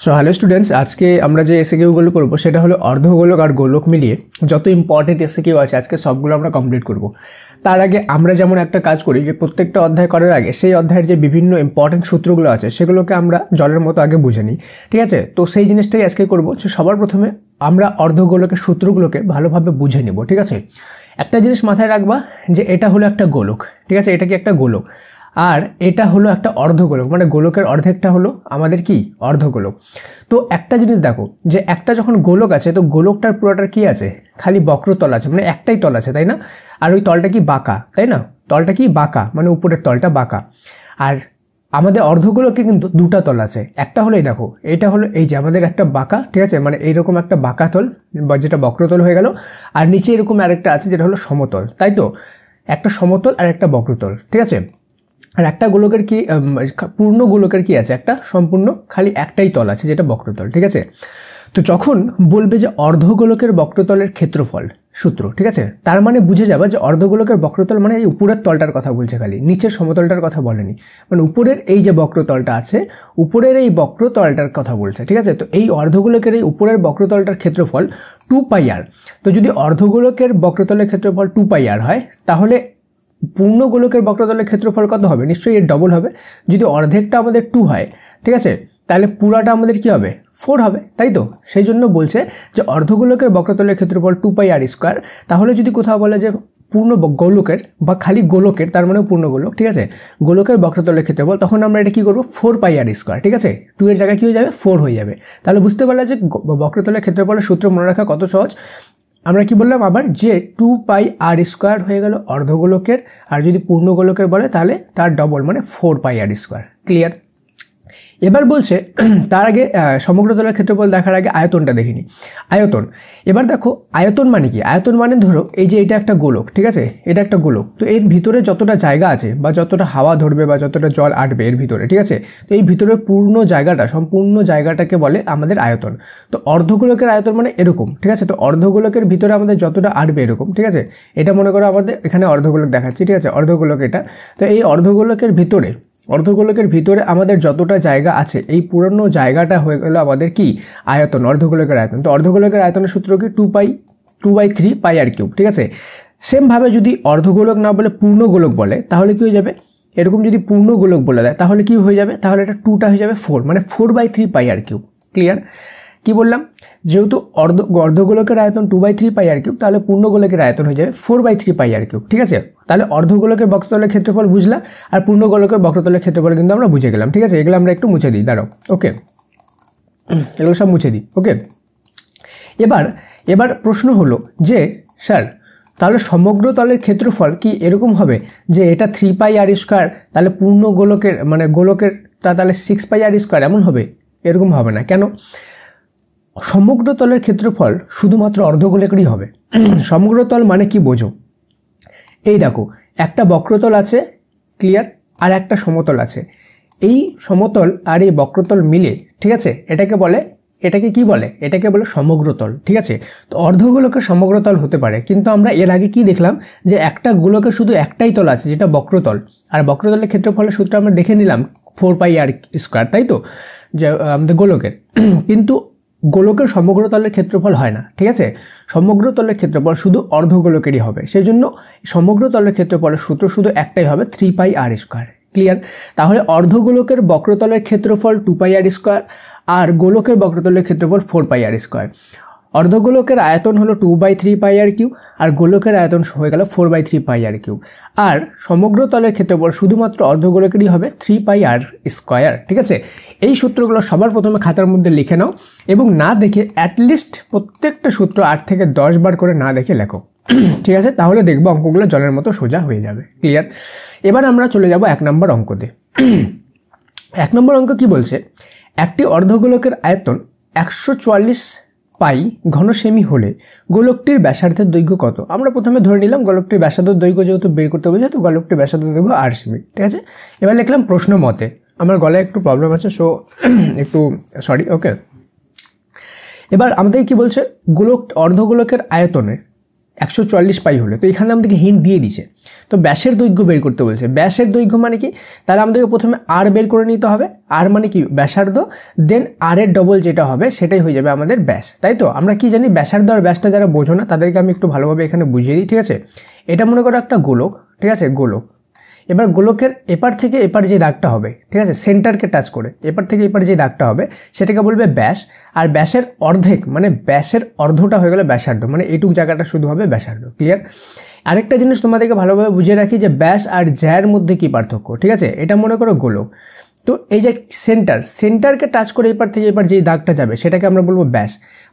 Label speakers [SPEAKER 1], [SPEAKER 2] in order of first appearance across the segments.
[SPEAKER 1] So hello students, আজকে আমরা যে এসএকিউগুলো করব সেটা হলো অর্ধগোলক আর গোলক মিলিয়ে যত ইম্পর্টেন্ট এসএকিউ আছে আজকে সবগুলো আমরা কমপ্লিট করব। তার আগে আমরা যেমন একটা কাজ করি যে প্রত্যেকটা অধ্যায় করার আগে সেই অধ্যায়ের যে বিভিন্ন ইম্পর্টেন্ট সূত্রগুলো আছে সেগুলোকে আমরা জলের মতো আগে বুঝে নিই, ঠিক আছে? তো সেই জিনিসটাই আজকে করব যে সবার প্রথমে আমরা অর্ধগোলকের সূত্রগুলোকে ভালোভাবে বুঝে নিব, ঠিক আছে? একটা জিনিস মাথায় রাখবা যে এটা হলো একটা গোলক, ঠিক আছে? এটা কি একটা গোলক, আর এটা হলো একটা অর্ধগোলক, মানে গোলকের অর্ধেকটা হলো আমাদের কি অর্ধগোলক। তো একটা জিনিস দেখো যে একটা যখন গোলক আছে তো গোলকটার পুরোটার কি আছে, খালি বক্রতল আছে, মানে একটাই তল আছে, তাই না? আর ওই তলটা কি বাঁকা, তাই না? তলটা কি বাঁকা, মানে উপরের তলটা বাঁকা। আর আমাদের অর্ধগোলকে কিন্তু দুটা তল আছে, একটা হলো এই দেখো, এটা হলো এই যে আমাদের একটা বাঁকা, ঠিক আছে? মানে এইরকম একটা বাঁকা তল যেটা বক্রতল হয়ে গেল, আর নিচে এরকম আরেকটা আছে যেটা হলো সমতল, তাই তো? একটা সমতল আর একটা বক্রতল, ঠিক আছে? আর একটা গোলকের কি পূর্ণ গোলকের কি আছে, একটা সম্পূর্ণ খালি একটাই তল আছে যেটা বক্রতল, ঠিক আছে? তো যখন বলবে যে অর্ধগোলকের বক্রতলের ক্ষেত্রফল সূত্র, ঠিক আছে, তার মানে বুঝে যাবে যে অর্ধগোলকের বক্রতল মানে এই উপরের তলটার কথা বলছে, খালি নিচের সমতলটার কথা বলেনি। মানে উপরের এই যে বক্রতলটা আছে, উপরের এই বক্রতলটার কথা বলছে, ঠিক আছে? তো এই অর্ধগোলকের এই উপরের বক্রতলটার ক্ষেত্রফল 2πr। তো যদি অর্ধগোলকের বক্রতলের ক্ষেত্রফল 2πr হয়, তাহলে পূর্ণ গোলকের বক্রতলের ক্ষেত্রফল কত হবে? নিশ্চয়ই এর ডবল হবে। যদি অর্ধেকটা আমাদের 2 হয়, ঠিক আছে, তাহলে পুরাটা আমাদের কি হবে? 4 হবে, তাই তো? সেই জন্য বলছে যে অর্ধগোলকের বক্রতলের ক্ষেত্রফল 2πr²। তাহলে যদি কোথাও বলে যে পূর্ণ গোলকের বা খালি গোলকের, তার মানে পূর্ণ গোলক, ঠিক আছে, গোলকের বক্রতলের ক্ষেত্রফল, তখন আমরা এটা কি করব? 4πr², ঠিক আছে? 2 এর জায়গায় কি হয়ে যাবে? 4 হয়ে যাবে। তাহলে বুঝতে পারলে যে বক্রতলের ক্ষেত্রফলের সূত্র মনে রাখা কত সহজ। আমরা কি বললাম আবার যে 2πr² হয়ে গেল অর্ধগোলকের, আর যদি পূর্ণ গোলকের বলে তাহলে তার ডবল মানে 4πr²। ক্লিয়ার? এবার বলছে তার আগে সমগ্র তলের ক্ষেত্রফল দেখার আগে আয়তনটা দেখিনি। আয়তন, এবার দেখো আয়তন মানে কি? আয়তন মানে ধরো এই যে এটা একটা গোলক, ঠিক আছে, এটা একটা গোলক, তো এর ভিতরে যতটা জায়গা আছে বা যতটা হাওয়া ধরবে বা যতটা জল আটবে এর ভিতরে, ঠিক আছে, তো এই ভিতরের পূর্ণ জায়গাটা, সম্পূর্ণ জায়গাটাকে বলে আমাদের আয়তন। তো অর্ধগোলকের আয়তন মানে এরকম, ঠিক আছে? তো অর্ধগোলকের ভিতরে আমাদের যতটা আটবে এরকম, ঠিক আছে, এটা মনে করো আমাদের এখানে অর্ধগোলক দেখাচ্ছি, ঠিক আছে, অর্ধগোলক এটা। তো এই অর্ধগোলকের ভিতরে আমাদের যতটা জায়গা আছে এই পুরনো জায়গাটা হয়ে গেল আমাদের কি আয়তন, অর্ধগোলকের আয়তন। তো অর্ধগোলকের আয়তনের সূত্র কি 2/3πr³, ঠিক আছে? সেমভাবে যদি অর্ধগোলক না বলে পূর্ণ গোলক বলে তাহলে কি হয়ে যাবে? এরকম যদি পূর্ণ গোলক বলে দেয় তাহলে কি হয়ে যাবে? তাহলে এটা 2টা হয়ে যাবে 4, মানে 4/3πr³। ক্লিয়ার? কি বললাম? যেহেতু অর্ধগোলকের আয়তন 2/3πr³, তাহলে পূর্ণ গোলকের আয়তন হয়ে যাবে 4/3πr³, ঠিক আছে? তাহলে অর্ধগোলকের বক্রতলের ক্ষেত্রফল বুঝলা, আর পূর্ণ গোলকের বক্রতলের ক্ষেত্রফল কিন্তু আমরা বুঝে গেলাম, ঠিক আছে? এগুলো আমরা একটু মুছে দিই, দাঁড়াও, ওকে, এগুলো সব মুছে দিই, ওকে। এবার প্রশ্ন হলো যে স্যার তাহলে সমগ্র তলের ক্ষেত্রফল কি এরকম হবে যে এটা 3πr², তাহলে পূর্ণ গোলকের মানে গোলকের তাহলে 6πr², এমন হবে? এরকম হবে না। কেন? সমগ্র তলের ক্ষেত্রফল শুধুমাত্র অর্ধগোলকেরই হবে। সমগ্র তল মানে কি বোঝো? এই দেখো একটা বক্রতল আছে, ক্লিয়ার, আর একটা সমতল আছে। এই সমতল আর এই বক্রতল মিলে, ঠিক আছে, এটাকে কি বলে? এটাকে বলে সমগ্রতল, ঠিক আছে? তো অর্ধগোলকের সমগ্রতল হতে পারে, কিন্তু আমরা এর আগে কি দেখলাম যে একটা গোলকের শুধু একটাই তল আছে যেটা বক্রতল, আর বক্রতলের ক্ষেত্রফলের সূত্র আমরা দেখে নিলাম 4πr², তাই তো, যে আমাদের গোলকের। কিন্তু গোলকের সমগ্র তলের ক্ষেত্রফল হয় না, ঠিক আছে? সমগ্র তলের ক্ষেত্রফল শুধু অর্ধগোলকেরই হবে। সেই জন্য সমগ্র তলের ক্ষেত্রফলের সূত্র শুধু একটাই হবে, 3πr²। ক্লিয়ার? তাহলে অর্ধগোলকের বক্রতলের ক্ষেত্রফল 2πr², আর গোলকের বক্রতলের ক্ষেত্রফল 4πr²। অর্ধগোলকের আয়তন হলো 2/3πr³, আর গোলকের আয়তন হয়ে গেল 4/3πr³। আর সমগ্র তলের ক্ষেত্রফল শুধুমাত্র অর্ধগোলকেরই হবে 3πr², ঠিক আছে? এই সূত্রগুলো সবার প্রথমে খাতার মধ্যে লিখে নাও এবং না দেখে অ্যাটলিস্ট প্রত্যেকটা সূত্র 8 থেকে 10 বার করে না দেখে লেখো, ঠিক আছে? তাহলে দেখবো অঙ্কগুলো জলের মতো সোজা হয়ে যাবে। ক্লিয়ার? এবার আমরা চলে যাব 1 নম্বর অঙ্কতে। 1 নম্বর অঙ্ক কি বলছে? একটি অর্ধগোলকের আয়তন 144 পাই ঘন সেমি হলে গোলকটির ব্যাসার্ধের দৈর্ঘ্য কত? আমরা প্রথমে ধরে নিলাম গোলকটির ব্যাসার্ধের দৈর্ঘ্য যেহেতু বের করতে বলছে, তো গোলকটির ব্যাসার্ধের দৈর্ঘ্য 8 সেমি, ঠিক আছে? এবার লিখলাম প্রশ্ন মতে। আমার গলায় একটু প্রবলেম আছে, সো একটু সরি, ওকে। এবার আমাদের কি বলছে? অর্ধগোলকের আয়তনে 144 পাই হলে, তো এখানে আমাদেরকে হিন্ট দিয়ে দিচ্ছে। তো ব্যাসের দৈর্ঘ্য বের করতে বলছে। ব্যাসের দৈর্ঘ্য মানে কি, তাহলে আমাদেরকে প্রথমে আর বের করে নিতে হবে। আর মানে কি ব্যাসার্ধ, দেন আর এর ডবল যেটা হবে সেটাই হয়ে যাবে আমাদের ব্যাস, তাই তো? আমরা কি জানি ব্যাসার্ধ আর ব্যাসটা যারা বোঝো না তাদেরকে আমি একটু ভালোভাবে এখানে বুঝিয়ে দিই, ঠিক আছে? এটা মনে করো একটা গোলক, ঠিক আছে, গোলক। এবার গোলকের এপার থেকে এপার যে দাগটা হবে, ঠিক আছে, সেন্টারকে টাচ করে এপার থেকে এপার যে দাগটা হবে সেটাকে বলবে ব্যাস। আর ব্যাসের অর্ধেক মানে ব্যাসের অর্ধটা হয়ে গেলে ব্যাসার্ধ, মানে এইটুক জায়গাটা শুধু হবে ব্যাসার্ধ। ক্লিয়ার? আরেকটা জিনিস তোমাদেরকে ভালোভাবে বুঝিয়ে রাখি যে ব্যাস আর জ্যার মধ্যে কি পার্থক্য, ঠিক আছে? এটা মনে করো গোলক, তো এই যে সেন্টারকে টাচ করে এপার থেকে এপার যেই দাগটা যাবে সেটাকে আমরা বলবো ব্যাস।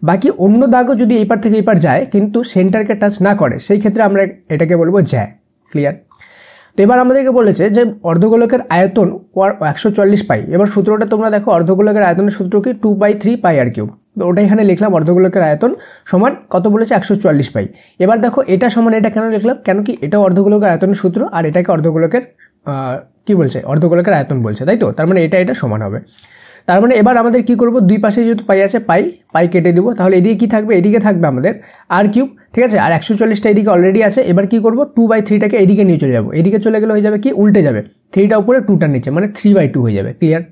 [SPEAKER 1] বাকি অন্য দাগও যদি এপার থেকে এপার যায় কিন্তু সেন্টারকে টাচ না করে সেই ক্ষেত্রে আমরা এটাকে বলবো জ্যা। ক্লিয়ার? তো এবার আমাদেরকে বলেছে যে অর্ধগোলকের আয়তন 144 পাই। এবার সূত্রটা তোমরা দেখো, অর্ধগোলকের আয়তনের সূত্র কি 2/3 পাই আর কিউব। তো ওটা এখানে লিখলাম, অর্ধগোলকের আয়তন সমান কত বলেছে 144 পাই। এবার দেখো এটা সমান এটা কেন লিখলাম, কেন কি এটা অর্ধগোলকের আয়তনের সূত্র আর এটাকে অর্ধগোলকের কি বলছে, অর্ধগোলকের আয়তন বলছে, তাই তো? তার মানে এটা সমান হবে। তার মানে এবার আমাদের কি করব, দুই পাশে যেহেতু পাই আছে পাই কেটে দেবো, তাহলে এদিকে কি থাকবে, এদিকে থাকবে আমাদের আর কিউব, ঠিক আছে? আর 144টা এদিকে অলরেডি আছে। এবার কি করব, 2/3টাকে এদিকে নিয়ে চলে যাবো। এদিকে চলে গেলে হয়ে যাবে কি, উল্টে যাবে, 3টা উপরে 2টার নিচে, মানে 3/2 হয়ে যাবে। ক্লিয়ার?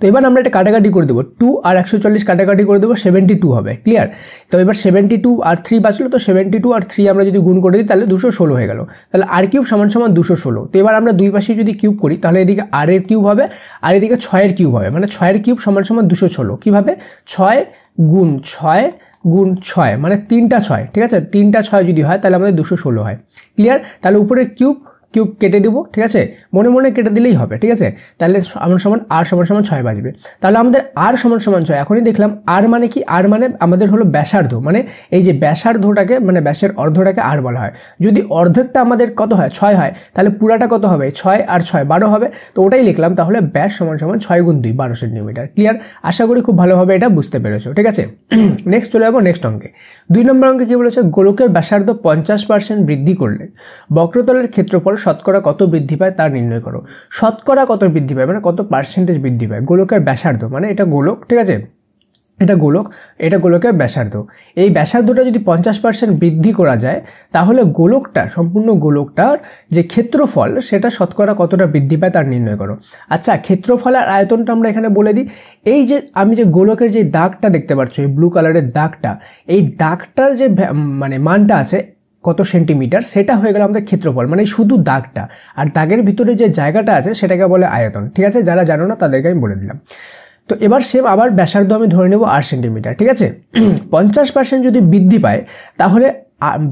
[SPEAKER 1] তো এবার আমরা এটা কাটাকাটি করে দেবো, 2 আর 144 কাটাকাটি করে দেবো, 72 হবে। ক্লিয়ার? তো এবার 72 আর 3 বাঁচলো, তো 72 আর 3 আমরা যদি গুণ করে দিই তাহলে 216 হয়ে গেল। তাহলে আর কিউব সমান সমান 216। তো এবার আমরা দুই পাশে যদি কিউব করি তাহলে এদিকে আর এর কিউব হবে আর এদিকে 6 এর কিউব হবে, মানে 6 এর কিউব সমান সমান 216। কীভাবে, 6 গুণ 6 গুণ 6 মানে 3টা 6, ঠিক আছে? 3টা 6 যদি হয় তাহলে আমাদের 216 হয়। ক্লিয়ার? তাহলে উপরের কিউব কেটে দেবো, ঠিক আছে? মনে মনে কেটে দিলেই হবে, ঠিক আছে? তাহলে আমার সমান আর সমান 6 বাজবে। তাহলে আমাদের আর সমান 6 এখনই দেখলাম। আর মানে কি, আর মানে আমাদের হলো ব্যাসার্ধ, মানে এই যে ব্যাসার্ধটাকে মানে ব্যাসের অর্ধটাকে আর বলা হয়। যদি অর্ধেকটা আমাদের কত হয়, 6 হয়, তাহলে পুরাটা কত হবে, 6 আর 6 12 হবে। তো ওটাই লিখলাম, তাহলে ব্যাস সমান 6 গুণ 2 12 সেন্টিমিটার। ক্লিয়ার? আশা করি খুব ভালোভাবে এটা বুঝতে পেরেছো, ঠিক আছে? নেক্সট চলে যাবো নেক্সট অঙ্কে। 2 নম্বর অঙ্কে কি বলেছে, গোলকের ব্যাসার্ধ 50% বৃদ্ধি করলে বক্রতলের ক্ষেত্রফল শতকরা কত বৃদ্ধি পায় তা নির্ণয় করো। শতকরা কত বৃদ্ধি পায় মানে কত পার্সেন্টেজ বৃদ্ধি পায় গোলকের ব্যাসার্ধ, মানে এটা গোলক, ঠিক আছে? এটা গোলকের ব্যাসার্ধ। এই ব্যাসার্ধটা যদি 50% বৃদ্ধি করা যায় তাহলে গোলকটা, সম্পূর্ণ গোলকটার যে ক্ষেত্রফল সেটা শতকরা কতটা বৃদ্ধি পায় তার নির্ণয় করো। আচ্ছা, ক্ষেত্রফল আর আয়তনটা আমরা এখানে বলে দিই। এই যে আমি যে গোলকের যে দাগটা দেখতে পাচ্ছ, এই ব্লু কালারের দাগটা, এই দাগটার যে মানে মানটা আছে কত সেন্টিমিটার, সেটা হয়ে গেল আমাদের ক্ষেত্রফল, মানে শুধু দাগটা। আর দাগের ভিতরে যে জায়গাটা আছে সেটাকে বলে আয়তন, ঠিক আছে? যারা জানো না তাদেরকে আমি বলে দিলাম। তো এবার সেম আবার ব্যাসার্ধ আমি ধরে নেব 8 সেন্টিমিটার, ঠিক আছে? 50% যদি বৃদ্ধি পায় তাহলে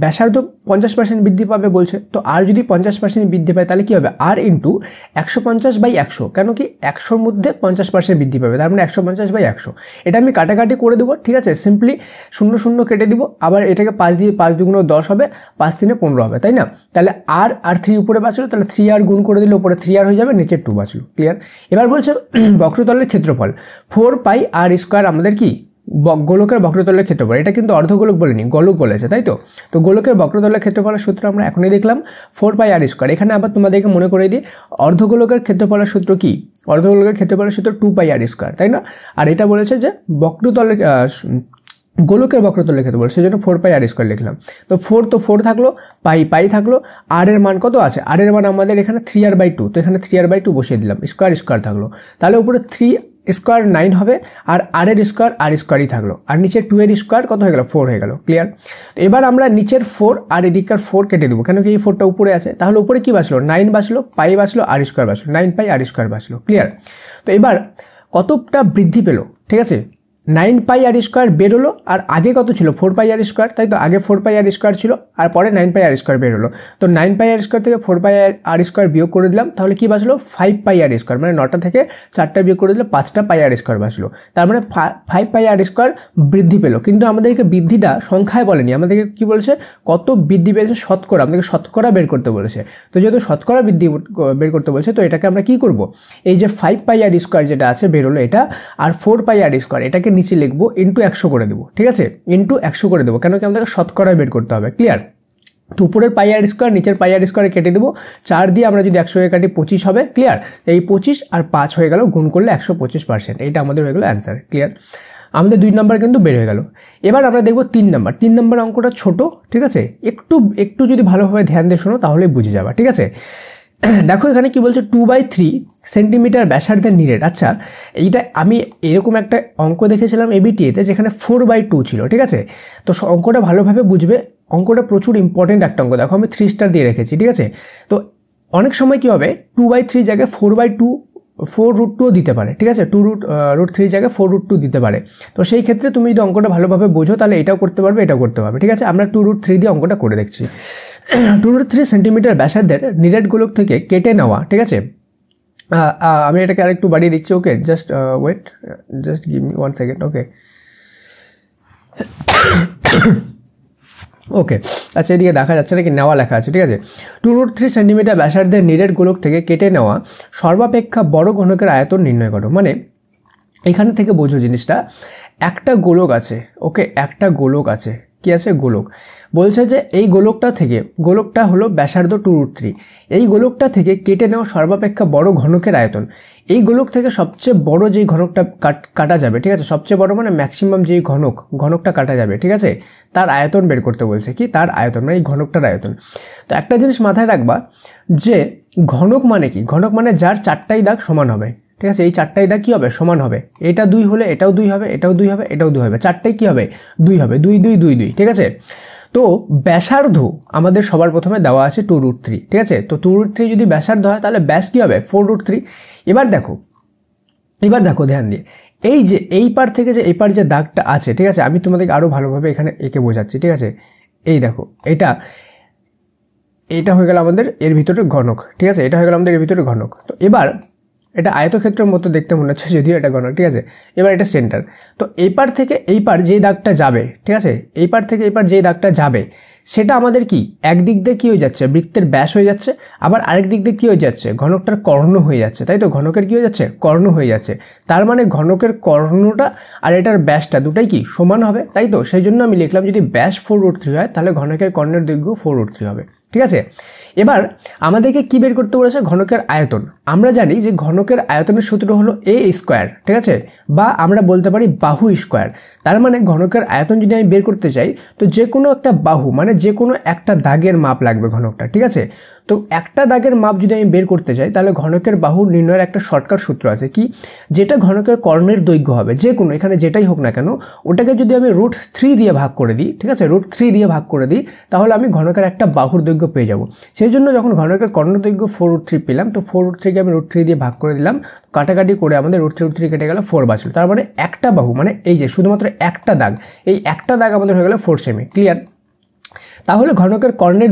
[SPEAKER 1] ব্যাসার্ধ 50% বৃদ্ধি পাবে বলছে। তো আর যদি 50% বৃদ্ধি পায় তাহলে কি হবে, আর ইন্টু 150/100। কেন কি 100-র মধ্যে 50% বৃদ্ধি পাবে, তার মানে 150/100। এটা আমি কাটাকাটি করে দেবো, ঠিক আছে? সিম্পলি 0 0 কেটে দিব, আবার এটাকে 5 দিয়ে 5 2 10 হবে, 5 3 15 হবে, তাই না? তাহলে আর 3 উপরে বাঁচলো, তাহলে 3 আর গুণ করে দিলে উপরে 3 আর হয়ে যাবে, নিচে 2 বাঁচলো। ক্লিয়ার? এবার বলছে বক্রতলের ক্ষেত্রফল 4 পাই আর স্কোয়ার আমাদের কি গোলকের বক্রতলের ক্ষেত্রফল। এটা কিন্তু অর্ধগোলক বলেনি, গোলক বলেছে, তাই তো? তো গোলকের বক্রতলের ক্ষেত্রফলের সূত্র আমরা এখনই দেখলাম, 4 পাই আর স্কোয়ার। এখানে আবার তোমাদেরকে মনে করে দিই, অর্ধগোলকের ক্ষেত্রফলের সূত্র কি, অর্ধগোলকের ক্ষেত্রফলের সূত্র 2 পাই আর স্কোয়ার, তাই না? আর এটা বলেছে যে বক্রতলের গোলকের বক্রতলের ক্ষেত্রফল, সেই জন্য 4 পাই আর স্কোয়ার লিখলাম। তো 4 থাকলো, পাই থাকলো, আর এর মান কত আছে, আর এর মান আমাদের এখানে 3r/2। তো এখানে 3r/2 বসিয়ে দিলাম, স্কোয়ার থাকলো, তাহলে উপরে 3 স্কোয়ার 9 হবে, আর আর এর স্কোয়ার আর স্কোয়ারই থাকলো, আর নিচে 2 এর স্কোয়ার কত হয়ে গেল, 4 হয়ে গেল। ক্লিয়ার? তো এবার আমরা নিচের 4 আর এদিককার 4 কেটে দেবো, কেন কি এই 4টা উপরে আছে। তাহলে উপরে কি বাঁচলো, 9 বাঁচলো, পাই বাঁচলো, আর স্কোয়ার বাঁচলো, 9 পাই আর স্কোয়ার বাঁচলো। ক্লিয়ার? তো এবার কতটা বৃদ্ধি পেলো, ঠিক আছে? 9 পাই আর স্কোয়ার বেরোলো, আর আগে কত ছিল, 4 পাই আর স্কোয়ার, তাই তো? আগে 4 পাই আর স্কোয়ার ছিল, আর পরে 9 পাই আর স্কোয়ার বেরোলো। তো 9 পাই আর স্কোয়ার থেকে 4 পাই আর স্কোয়ার বিয়োগ করে দিলাম, তাহলে কি বাঁচলো, 5 পাই আর স্কোয়ার, মানে 9টা থেকে 4টা বিয়োগ করে দিলে 5টা পাই আর স্কোয়ার বাঁচলো। তার মানে 5 পাই আর স্কোয়ার বৃদ্ধি পেলো। কিন্তু আমাদেরকে বৃদ্ধিটা সংখ্যায় বলেনি, আমাদেরকে কি বলেছে, কত বৃদ্ধি পেয়েছে শতকরা, আমাদেরকে শতকরা বের করতে বলেছে। তো যেহেতু শতকরা বৃদ্ধি বের করতে বলেছে, তো এটাকে আমরা কি করব, এই যে 5 পাই আর স্কোয়ার যেটা আছে বেরোলো এটা, আর 4 পাই আর স্কোয়ার এটাকে নিচে লিখবো, ইন্টু 100 করে দেবো, ঠিক আছে? ইন্টু 100 করে দেবো, কেন কি আমাদেরকে শতকরা বের করতে হবে। ক্লিয়ার? তো উপরের পাই আর স্কোয়ার নিচের পাই আর স্কোয়ারে কেটে দেবো, 4 দিয়ে আমরা যদি 100 কাটি 25 হবে, ক্লিয়ার। এই 25 আর 5 হয়ে গেল, গুণ করলে 125%, এইটা আমাদের হয়ে গেল অ্যান্সার, ক্লিয়ার। আমাদের 2 নাম্বার কিন্তু বের হয়ে গেল। এবার আমরা দেখব 3 নাম্বার। 3 নাম্বার অঙ্কটা ছোট, ঠিক আছে, একটু যদি ভালোভাবে ধ্যান দিয়ে শোনো তাহলেই বুঝে যাবে, ঠিক আছে। দেখো এখানে কি বলছে, 2/3 সেন্টিমিটার ব্যাসার্ধের নিরেট। আচ্ছা, এইটা আমি এরকম একটা অঙ্ক দেখেছিলাম এবিটিএতে, যেখানে 4/2 ছিল, ঠিক আছে। তো অঙ্কটা ভালোভাবে বুঝবে, অঙ্কটা প্রচুর ইম্পর্টেন্ট একটা অঙ্ক। দেখো আমি 3 স্টার দিয়ে রেখেছি, ঠিক আছে। তো অনেক সময় কি হবে, 2/3 জায়গায় 4/2 4√2 দিতে পারে, ঠিক আছে। 2√3 জায়গায় 4√2 দিতে পারে। তো সেই ক্ষেত্রে তুমি যদি অঙ্কটা ভালোভাবে বোঝো তাহলে এটাও করতে পারবে, এটাও করতে পারবে, ঠিক আছে। আমরা 2√3 দিয়ে অঙ্কটা করে দেখছি। 2√3 সেন্টিমিটার ব্যাসার্ধের নিরেট গোলক থেকে কেটে নেওয়া, ঠিক আছে। আমি এটাকে আরেকটু বাড়িয়ে দিচ্ছি, okay, just wait, just give me 1 second, okay. Okay, আচ্ছা, এদিকে দেখা যাচ্ছে নাকি নেওয়া লেখা আছে, ঠিক আছে। 2√3 সেন্টিমিটার ব্যাসার্ধের নিরেট গোলক থেকে কেটে নেওয়া সর্বাপেক্ষা বড় ঘনকের আয়তন নির্ণয় করো। মানে এখানে থেকে বোঝো জিনিসটা, একটা গোলক আছে, ওকে, একটা গোলক আছে, কি আছে, গোলক। বলছে যে এই গোলকটা থেকে, গোলকটা হলো ব্যাসার্ধ 2√3, এই গোলকটা থেকে কেটে নেওয়া সর্বাপেক্ষা বড় ঘনকের আয়তন। এই গোলক থেকে সবচেয়ে বড় যেই ঘনকটা কাটা যাবে, ঠিক আছে, সবচেয়ে বড় মানে ম্যাক্সিমাম যেই ঘনকটা কাটা যাবে, ঠিক আছে, তার আয়তন বের করতে বলছে। কি তার আয়তন, মানে এই ঘনকটার আয়তন। তো একটা জিনিস মাথায় রাখবা যে ঘনক মানে কি, ঘনক মানে যার 4টাই দাগ সমান হবে, ঠিক আছে। এই 4টাই দাগ কী হবে, সমান হবে। এটা 2 হলে এটাও 2 হবে, এটাও 2 হবে, এটাও 2 হবে, 4টাই কী হবে, 2 হবে, 2 2 2 2, ঠিক আছে। তো ব্যাসার্ধ আমাদের সবার প্রথমে দেওয়া আছে 2√3, ঠিক আছে। তো 2√3 যদি ব্যাসার্ধ হয় তাহলে ব্যাস কী হবে, 4√3। এবার দেখো ধ্যান দিয়ে, এই যে এই পার থেকে যে এই পার যে দাগটা আছে, ঠিক আছে, আমি তোমাদেরকে আরও ভালোভাবে এখানে এঁকে বোঝাচ্ছি, ঠিক আছে। এই দেখো, এটা হয়ে গেল আমাদের এর ভিতরে ঘনক, ঠিক আছে, এটা হয়ে গেল আমাদের এর ভিতরে ঘনক। তো এবার এটা আয়তক্ষেত্রের মতো দেখতে মনে হচ্ছে, যদিও এটা ঘনক, ঠিক আছে। এবার এটা সেন্টার। তো এই পার থেকে এই পার যেই দাগটা যাবে, ঠিক আছে, এই পার থেকে এই পার যেই দাগটা যাবে সেটা আমাদের কি একদিক দিয়ে কী হয়ে যাচ্ছে, বৃত্তের ব্যাস হয়ে যাচ্ছে, আবার আরেক দিক দিয়ে কী হয়ে যাচ্ছে, ঘনকটার কর্ণ হয়ে যাচ্ছে, তাই তো। ঘনকের কী হয়ে যাচ্ছে, কর্ণ হয়ে যাচ্ছে। তার মানে ঘনকের কর্ণটা আর এটার ব্যাসটা দুটাই কি সমান হবে, তাই তো। সেই জন্য আমি লিখলাম যদি ব্যাস 4√3 হয় তাহলে ঘনকের কর্ণের দৈর্ঘ্য 4√3 হবে, ঠিক আছে। এবার আমাদেরকে কি বের করতে বলেছে, ঘনকের আয়তন। আমরা জানি যে ঘনকের আয়তনের সূত্র হলো a স্কোয়ার, ঠিক আছে, বা আমরা বলতে পারি বাহু স্কোয়ার। তার মানে ঘনকের আয়তন যদি আমি বের করতে চাই তো যে কোনো একটা বাহু মানে যে কোনো একটা দাগের মাপ লাগবে ঘনকটা, ঠিক আছে। তো একটা দাগের মাপ যদি আমি বের করতে চাই তাহলে ঘনকের বাহু নির্ণয়ের একটা শর্টকাট সূত্র আছে, কি, যেটা ঘনকের কর্ণের দৈর্ঘ্য হবে, যে কোনো, এখানে যেটাই হোক না কেন, ওটাকে যদি আমি √3 দিয়ে ভাগ করে দিই, ঠিক আছে, √3 দিয়ে ভাগ করে দিই, তাহলে আমি ঘনকের একটা বাহুর দৈর্ঘ্য পেয়ে যাব। সেই জন্য যখন ঘনকের কর্ণ দৈর্ঘ্য 4√3 পেলাম, তো 4√3কে আমি √3 দিয়ে ভাগ করে দিলাম, কাটাকাটি করে আমাদের √3 কেটে গেল, 4 বাঁচলো। তার মানে একটা বাহু মানে এই যে শুধুমাত্র একটা দাগ, এই একটা দাগ আমাদের হয়ে গেল 4 সেমি, ক্লিয়ার। তাহলে ঘনকের কর্ণের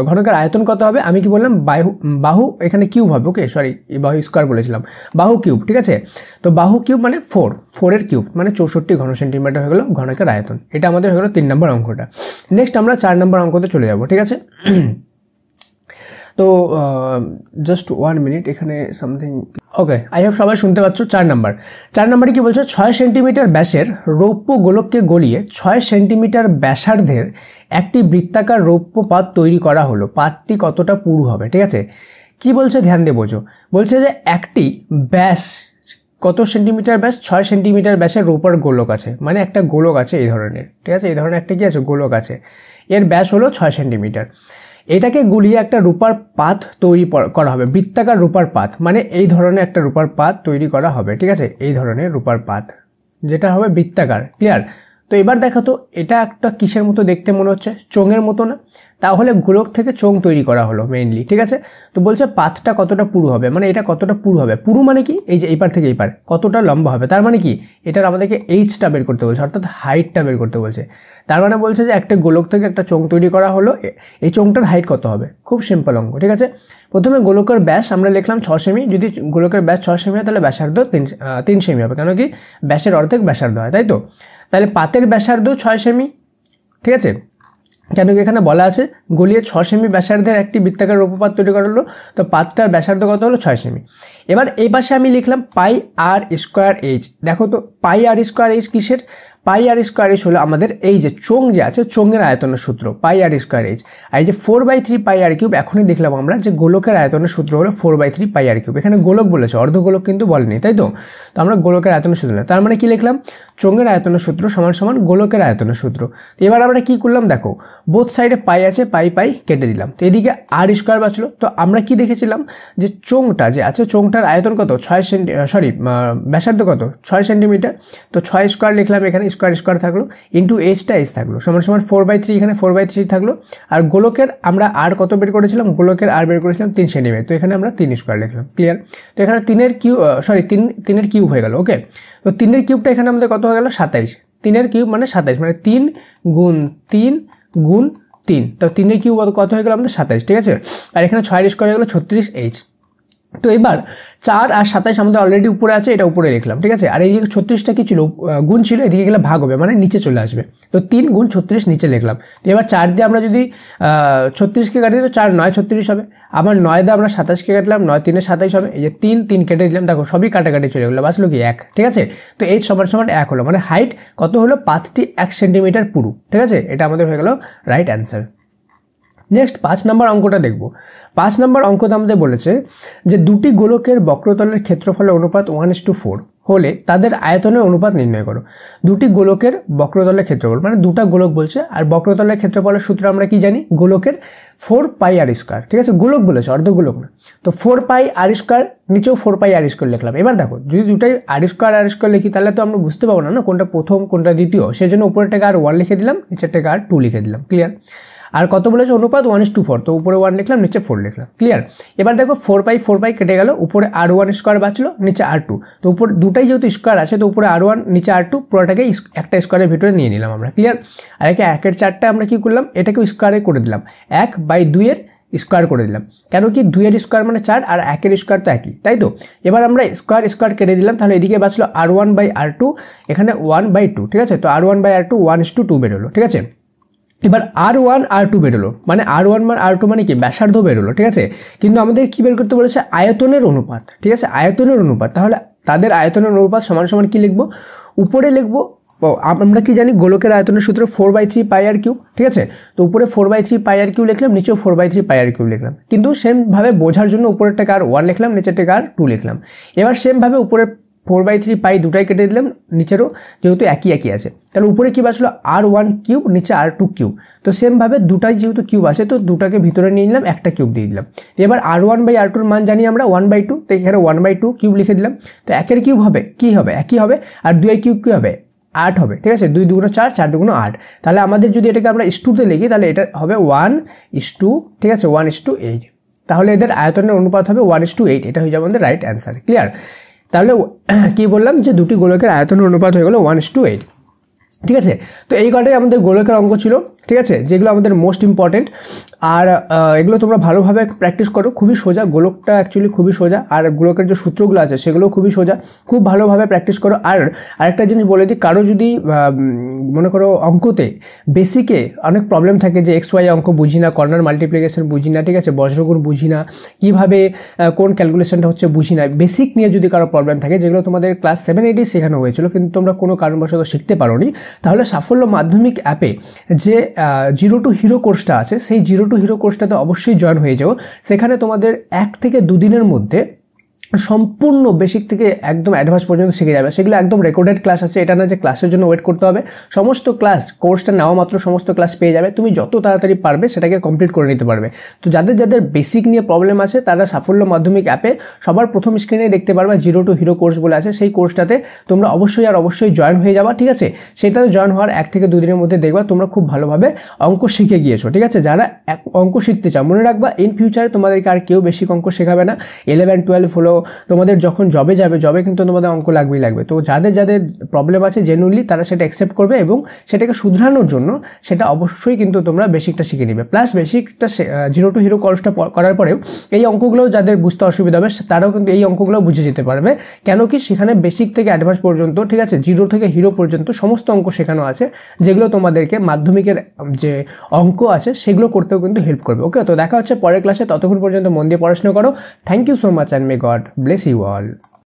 [SPEAKER 1] ঘনকের আয়তন কত হবে, আমি কি বললাম, বাহু এখানে কিউব হবে, ওকে, সরি, বাহু স্কোয়ার বলেছিলাম, বাহু কিউব, ঠিক আছে। তো বাহু কিউব মানে 4 কিউব মানে 64 ঘন সেন্টিমিটার হয়ে গেল ঘনকের আয়তন। এটা আমাদের হয়ে গেল 3 নম্বর অঙ্কটা। নেক্সট আমরা 4 নম্বর অঙ্কতে চলে যাব, ঠিক আছে। তো জাস্ট 1 মিনিট, এখানে সামথিং, ওকে, আই হোপ সবাই শুনতে পাচ্ছ। 4 নাম্বারে কি বলছো, 6 সেন্টিমিটার ব্যাসের রৌপ্য গোলককে গলিয়ে 6 সেন্টিমিটার ব্যাসার্ধের একটি বৃত্তাকার রৌপ্য পাত তৈরি করা হলো। পাতটি কতটা পুরু হবে, ঠিক আছে। কি বলছে ধ্যান দিয়ে বোঝো। বলছে যে একটি ব্যাস কত সেন্টিমিটার ব্যাস, 6 সেন্টিমিটার ব্যাসের রৌপ্যর গোলক আছে, মানে একটা গোলক আছে এই ধরনের, ঠিক আছে, এই ধরনের একটা কি আছে, গোলক আছে, এর ব্যাস হলো 6 সেন্টিমিটার। এটাকে গুলিয়ে একটা রূপার পাত তৈরি করা হবে, বৃত্তাকার রূপার পাত, মানে এই ধরনের একটা রূপার পাত তৈরি করা হবে, ঠিক আছে, এই ধরনের রূপার পাত যেটা হবে বৃত্তাকার, ক্লিয়ার। তো এবার দেখো তো এটা একটা কিসের মতো দেখতে মনে হচ্ছে, চোঙের মতো না, তাহলে গোলক থেকে চোঙ তৈরি করা হলো মেইনলি, ঠিক আছে। তো বলছে পাতটা কতটা পুরু হবে, মানে এটা কতটা পুরু হবে, পুরু মানে কি, এই যে এই পার থেকে এই পার কতটা লম্বা হবে, তার মানে কি এটার আমাদেরকে এইচটা বের করতে বলছে, অর্থাৎ হাইটটা বের করতে বলছে। তার মানে বলছে যে একটা গোলক থেকে একটা চোঙ তৈরি করা হলো, এই চোঙটার হাইট কত হবে, খুব সিম্পল অঙ্ক, ঠিক আছে। প্রথমে গোলকের ব্যাস আমরা লিখলাম 6 সেমি, যদি গোলকের ব্যাস 6 সেমি হয় তাহলে ব্যাসার্ধ 3 সেমি হবে, কেন কি ব্যাসের অর্ধেক ব্যাসার্ধ হয়, তাই তো। তাহলে পাতের ব্যাসার্ধ 6 সেমি, ঠিক আছে, কেন কি এখানে বলা আছে গলিয়ে 6 সেমি ব্যাসার্ধের একটি বৃত্তাকার রৌপ্যপাত তৈরি করা হলো, তো পাতটার ব্যাসার্ধ কত হলো 6 সেমি। এবার এই পাশে আমি লিখলাম পাই আর স্কোয়ার এইচ। দেখো তো পাই আর স্কোয়ার এইচ কিসের, পাই আর স্কোয়ার এইচ হলো আমাদের এই যে চোঙ যে আছে চোঙের আয়তনের সূত্র পাই আর স্কোয়ার এইচ। আর এই যে 4/3 পাই আর কিউব এখনই দেখলাম আমরা যে গোলকের আয়তনের সূত্র হলো 4/3 পাই আর কিউব। এখানে গোলক বলেছে, অর্ধগোলক কিন্তু বলেনি, তাই তো? তো আমরা গোলকের আয়তনের সূত্র, তার মানে কি লিখলাম, চোঙের আয়তনের সূত্র সমান সমান গোলকের আয়তনের সূত্র। তো এবার আমরা কি করলাম দেখো, বোথ সাইডে পাই আছে, পাই পাই কেটে দিলাম, তো এদিকে আর স্কোয়ার বাঁচলো। তো আমরা কি দেখেছিলাম যে চোঙটা যে আছে চোঙটার আয়তন কত, 6 ব্যাসার্ধ কত 6 সেন্টিমিটার। তো 6 স্কোয়ার লিখলাম, এখানে স্কোয়ার স্কোয়ার থাকলো, ইন্টু এইচটা এইচ থাকলো, সমান সমান 4/3, এখানে 4/3 থাকলো। আর গোলকের আমরা আর কত বের করেছিলাম, গোলকের আর বের করেছিলাম 3 সেন্টিমিটার, তো এখানে আমরা 3 স্কোয়ার লিখলাম। ক্লিয়ার? তো এখানে 3 কিউব হয়ে গেল। ওকে, তো 3 কিউবটা এখানে আমাদের কত হয়ে গেল, 27। 3 কিউব মানে 27, মানে 3 গুণ 3 গুণ 3, তো 3 কিউব কত হয়ে গেল আমাদের 27, ঠিক আছে? আর এখানে 6 স্কোয়ার হয়ে গেল 36H। তো এবার 4 আর 27 আমাদের অলরেডি উপরে আছে, এটা উপরে লিখলাম, ঠিক আছে? আর এই যে 36টা কি ছিল, গুণ ছিল, এদিকে গেলে ভাগ হবে, মানে নিচে চলে আসবে। তো 3 গুণ 36 নিচে লিখলাম। তো এবার 4 দিয়ে আমরা যদি 36কে কাটি দিই, তো 4 9 36 হবে। আবার 9 দিয়ে আমরা 27কে কাটলাম, 9 3 27 হবে। এই যে 3 কেটে দিলাম, দেখো সবই কাটাকাটি চলে গেলো, বাঁচলো কি 1, ঠিক আছে? তো এইচ সমান সমান 1 হলো, মানে হাইট কত হলো, পাথটি 1 সেন্টিমিটার পুরু, ঠিক আছে? এটা আমাদের হয়ে গেল রাইট অ্যান্সার। নেক্সট 5 নম্বর অঙ্কটা দেখব। 5 নম্বর অঙ্কটা আমাদের বলেছে যে দুটি গোলকের বক্রতলের ক্ষেত্রফলের অনুপাত 1:4 হলে তাদের আয়তনের অনুপাত নির্ণয় করো। দুটি গোলকের বক্রতলের ক্ষেত্রফল, মানে দুটা গোলক বলছে, আর বক্রতলের ক্ষেত্রফলের সূত্র আমরা কি জানি, গোলকের 4 পাই আর স্কোয়ার, ঠিক আছে? গোলক বলেছে, অর্ধগোলক না। তো 4 পাই আর স্কোয়ার, নিচেও 4 পাই আর স্কোয়ার লিখলাম। এবার দেখো যদি দুটাই আর স্কোয়ার লিখি, তাহলে তো আমরা বুঝতে পারবো না কোনটা প্রথম কোনটা দ্বিতীয়, সেই জন্য উপরেরটাকে আর 1 লিখে দিলাম, নিচেরটাকে আর 2 লিখে দিলাম। ক্লিয়ার? আর কত বলেছে, অনুপাত 1:4, তো উপরে 1 লিখলাম, নিচে 4 লিখলাম। ক্লিয়ার? এবার দেখো 4 পাই কেটে গেল, উপরে r1 স্কোয়ার বাঁচলো, নিচে r2। তো উপর দুটাই যেহেতু স্কোয়ার আছে, তো উপরে r1 নিচে r2, পুরোটাকে একটা স্কোয়ারের ভিতরে নিয়ে নিলাম আমরা। ক্লিয়ার? আর একে 1-এর 4টা আমরা কি করলাম, এটাকেও স্কোয়ারে করে দিলাম, 1/2 স্কোয়ার করে দিলাম। কেন কি 2 স্কোয়ার মানে 4, আর 1 স্কোয়ার তো একই, তাই তো? এবার আমরা স্কোয়ার কেটে দিলাম, তাহলে এদিকে বাঁচলো r1/r2, এখানে 1/2, ঠিক আছে? তো r1/r2 1:2 বেরোলো, ঠিক আছে? এবার r1 r2 বেরোলো, মানে r1 r2 মানে কি, ব্যাসার্ধ বেরোলো, ঠিক আছে? কিন্তু আমাদের কি বের করতে বলেছে, আয়তনের অনুপাত, ঠিক আছে? আয়তনের অনুপাত, তাহলে তাদের আয়তনের অনুপাত সমান সমান কি লিখবো, উপরে লিখবো, আমরা কি জানি গোলকের আয়তনের সূত্র 4/3 পাই আর কিউব, ঠিক আছে? তো উপরে 4/3 পাই আর কিউব লিখলাম, নিচেও 4/3 পাই আর কিউব লিখলাম। কিন্তু সেমভাবে বোঝার জন্য উপরেরটাকে আর 1 লিখলাম, নিচেরটাকে আর 2 লিখলাম। এবার সেমভাবে উপরে 4/3 পাই দুটাই কেটে দিলাম, নিচেরও যেহেতু একই আছে, তাহলে উপরে কি বাঁচলো, r1 কিউব, নিচে r2 কিউব। তো সেমভাবে দুটাই যেহেতু কিউব আছে, তো দুটাকে ভিতরে নিয়ে নিলাম, একটা কিউব দিয়ে দিলাম। এবার r1/r2 মান জানি আমরা 1/2, তো এখানে 1/2 কিউব লিখে দিলাম। তো 1-এর কিউব হবে কি হবে, একই হবে, আর 2-এর কিউব কি হবে, 8 হবে, ঠিক আছে? 2 2 4, 4 2 8। তাহলে আমাদের যদি এটাকে আমরা 2তে লিখি, তাহলে এটা হবে 1:2, ঠিক আছে? 1:8। তাহলে এদের আয়তনের অনুপাত হবে 1:8, এটা হয়ে যাবে আমাদের রাইট অ্যান্সার। ক্লিয়ার? তাহলে কি বললাম যে দুটি গোলকের আয়তনের অনুপাত হয়ে গেল 1:8, ঠিক আছে? তো এই কটাই আমাদের গোলকের অঙ্ক ছিল, ঠিক আছে? যেগুলো আমাদের মোস্ট ইম্পর্টেন্ট। আর এগুলো তোমরা ভালোভাবে প্র্যাকটিস করো, খুবই সোজা, গোলকটা অ্যাকচুয়ালি খুবই সোজা, আর গোলকের যে সূত্রগুলো আছে সেগুলো খুবই সোজা, খুব ভালোভাবে প্র্যাকটিস করো। আর আরেকটা জিনিস বলে দিই, কারো যদি মনে করো অঙ্কতে বেসিকে অনেক প্রবলেম থাকে, যে XY অঙ্ক বুঝি না, কর্নার মাল্টিপ্লিকেশন বুঝি না, ঠিক আছে? বজ্রগুণ বুঝি না, কীভাবে কোন ক্যালকুলেশনটা হচ্ছে বুঝি না, বেসিক নিয়ে যদি কারো প্রবলেম থাকে, যেগুলো তোমাদের ক্লাস 7-8 শেখানো হয়েছিল কিন্তু তোমরা কোনো কারণবশত শিখতে পারোনি, তাহলে সাফল্য মাধ্যমিক অ্যাপে যে 0 to Hero কোর্সটা আছে, সেই 0 to Hero কোর্সটাতে অবশ্যই জয়েন হয়ে যাও। সেখানে তোমাদের 1 থেকে 2 দিনের মধ্যে সম্পূর্ণ বেসিক থেকে একদম অ্যাডভান্স পর্যন্ত শিখে যাবে। সেগুলো একদম রেকর্ডেড ক্লাস আছে, এটা না যে ক্লাসের জন্য ওয়েট করতে হবে। সমস্ত ক্লাস, কোর্সটা নেওয়া মাত্র সমস্ত ক্লাস পেয়ে যাবে, তুমি যত তাড়াতাড়ি পারবে সেটাকে কমপ্লিট করে নিতে পারবে। তো যাদের বেসিক নিয়ে প্রবলেম আছে, তারা সাফল্য মাধ্যমিক অ্যাপে সবার প্রথম স্ক্রিনে দেখতে পারবে 0 to Hero কোর্স বলে আছে, সেই কোর্সটাতে তোমরা অবশ্যই জয়েন হয়ে যাবা, ঠিক আছে? সেটাতে জয়েন হওয়ার 1 থেকে 2 দিনের মধ্যে দেখবা তোমরা খুব ভালোভাবে অঙ্ক শিখে গিয়েছো, ঠিক আছে? যারা অঙ্ক শিখতে চাও, মনে রাখবা ইন ফিউচারে তোমাদেরকে আর কেউ বেশি অঙ্ক শেখাবে না। 11 12 হলো তোমাদের যখন জবে কিন্তু তোমাদের অঙ্ক লাগবে। তো যাদের প্রবলেম আছে জেনুইনলি তারা সেটা অ্যাকসেপ্ট করবে, এবং সেটাকে শুধরানোর জন্য সেটা অবশ্যই কিন্তু তোমরা বেসিকটা শিখে নিবে। প্লাস বেসিকটা 0 to Hero কোর্সটা করার পরেও এই অঙ্কগুলোও যাদের বুঝতে অসুবিধা হবে তারাও কিন্তু এই অঙ্কগুলো বুঝে যেতে পারবে। কেন কি সেখানে বেসিক থেকে অ্যাডভান্স পর্যন্ত, ঠিক আছে, 0 থেকে হিরো পর্যন্ত সমস্ত অঙ্ক শেখানো আছে, যেগুলো তোমাদেরকে মাধ্যমিকের যে অঙ্ক আছে সেগুলো করতেও কিন্তু হেল্প করবে। ওকে, তো দেখা হচ্ছে পরের ক্লাসে, ততক্ষণ পর্যন্ত মন দিয়ে পড়াশোনা করো। Thank you so much and may God bless you all.